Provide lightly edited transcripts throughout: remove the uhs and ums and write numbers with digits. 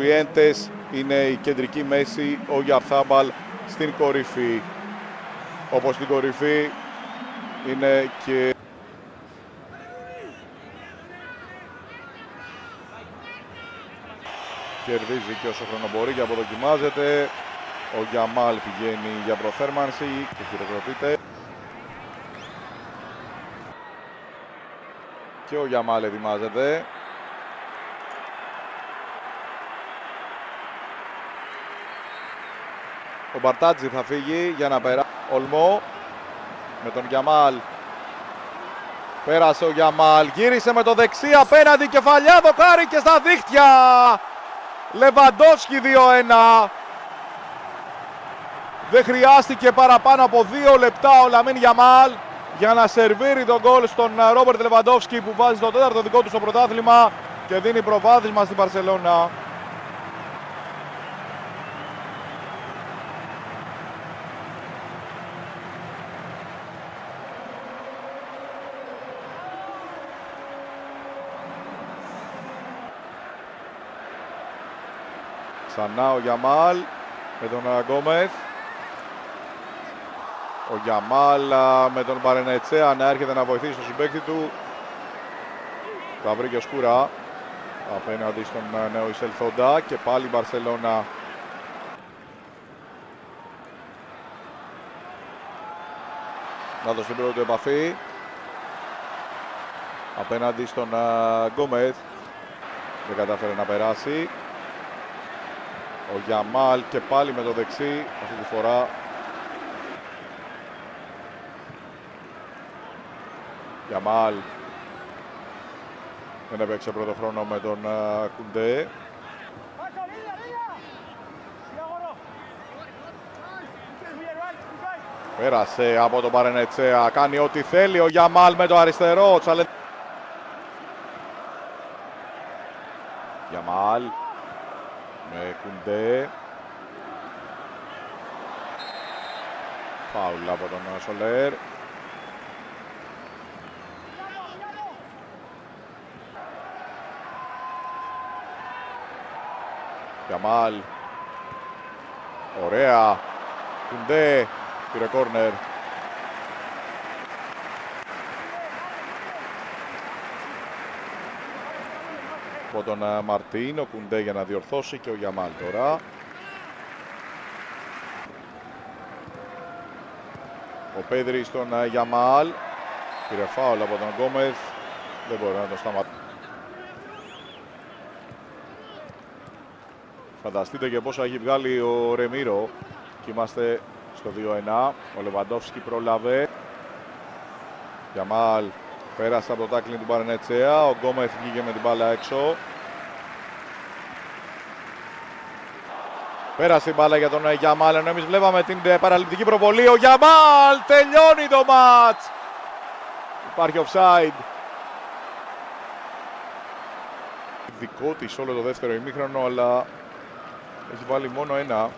Εστουδιέντες είναι η κεντρική μέση, ο Γιαρθάμπαλ στην κορυφή. Όπως στην κορυφή είναι και... Κερδίζει και όσο χρόνο μπορεί και αποδοκιμάζεται. Ο Γιαμάλ πηγαίνει για προθέρμανση και χειροκροτείται. Και ο Γιαμάλ ετοιμάζεται. Ο Μπαρτάτζι θα φύγει για να περάσει. Ολμό με τον Γιαμάλ. Πέρασε ο Γιαμάλ, γύρισε με το δεξί απέναντι, κεφαλιά, δοκάρι και στα δίχτυα. Λεβαντόφσκι 2-1. Δεν χρειάστηκε παραπάνω από 2 λεπτά ο Λαμίν Γιαμάλ για να σερβίρει τον γκολ στον Ρόμπερτ Λεβαντόφσκι, που βάζει το 4ο δικό του στο πρωτάθλημα και δίνει προβάδισμα στην Μπαρσελόνα. Ξανά ο Γιαμάλ με τον Γκόμεθ. Ο Γιαμάλ με τον Μπαρενετσέα να έρχεται να βοηθήσει τον συμπαίκτη του. Θα βρει και σκούρα απέναντι στον νέο εισελθόντα και πάλι η Μπαρσελόνα. Να δώσει την πρώτη επαφή απέναντι στον Γκόμεθ. Δεν κατάφερε να περάσει. Ο Γιαμάλ και πάλι με το δεξί, αυτή τη φορά. Γιαμάλ δεν έπαιξε πρώτο χρόνο με τον Κουντέ. Πέρασε από τον Παρενετσέα, κάνει ό,τι θέλει ο Γιαμάλ με το αριστερό. Γιαμάλ με Κουντέ. Φάουλ από τον Σολέρ. Γιαμάλ. Ωραία. Κουντέ. Πήρε κόρνερ. Από τον Μαρτίν, ο Κουντέ για να διορθώσει και ο Γιαμάλ τώρα. Ο Πέδρη στον Γιαμάλ. Πήρε φάουλ από τον Γκόμεθ. Δεν μπορεί να τον σταματήσει. Φανταστείτε και πόσο έχει βγάλει ο Ρεμίρο. Και είμαστε στο 2-1. Ο Λεβαντόφσκι πρόλαβε. Γιαμάλ πέρασε από το τάκλινγκ του Μπαρενετσέα. Ο Γκόμεθ βγήκε με την μπάλα έξω. Πέρασε η μπάλα για τον Γιαμάλ, ενώ εμείς βλέπαμε την παραληπτική προβολή. Ο Γιαμάλ τελειώνει το μάτς. Υπάρχει offside. Δικό της όλο το δεύτερο ημίχρονο, αλλά έχει βάλει μόνο ένα.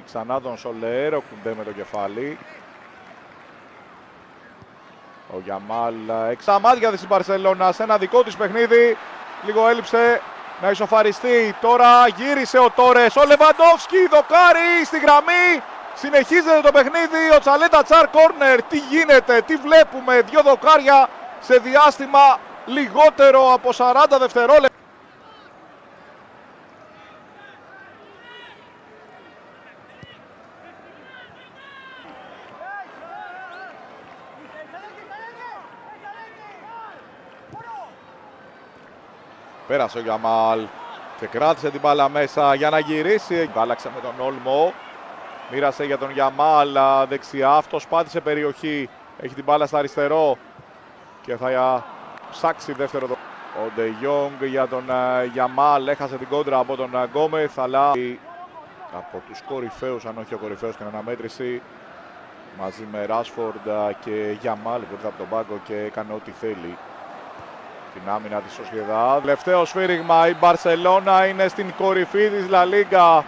Ξανά τον Σολέρ, ο Κουντέ με το κεφάλι. Ο Γιαμάλ εξαμάτια της Μπαρσελόνα σε ένα δικό της παιχνίδι. Λίγο έλειψε να ισοφαριστεί. Τώρα γύρισε ο Τόρες. Ο Λεβαντόφσκι δοκάρι στη γραμμή. Συνεχίζεται το παιχνίδι. Ο Τσαλέτα Τσάρ κόρνερ. Τι γίνεται, τι βλέπουμε. 2 δοκάρια σε διάστημα λιγότερο από 40 δευτερόλεπτα. Πέρασε ο Γιαμάλ και κράτησε την μπάλα μέσα για να γυρίσει. Άλλαξε με τον Όλμο. Μοίρασε για τον Γιαμάλ δεξιά. Αυτός πάτησε περιοχή. Έχει την μπάλα στα αριστερό και θα ψάξει δεύτερο. Ο Ντε Γιόγκ για τον Γιαμάλ. Έχασε την κόντρα από τον Γκόμεθ, αλλά από τους κορυφαίους, αν όχι ο κορυφαίος στην αναμέτρηση, μαζί με Ράσφορντ και Γιαμάλ που ήρθε από τον πάγκο και έκανε ό,τι θέλει. Την άμυνα της Σοσιεδάδ. Τελευταίο σφύριγμα, η Μπαρσελόνα είναι στην κορυφή της Λα Λίγκα.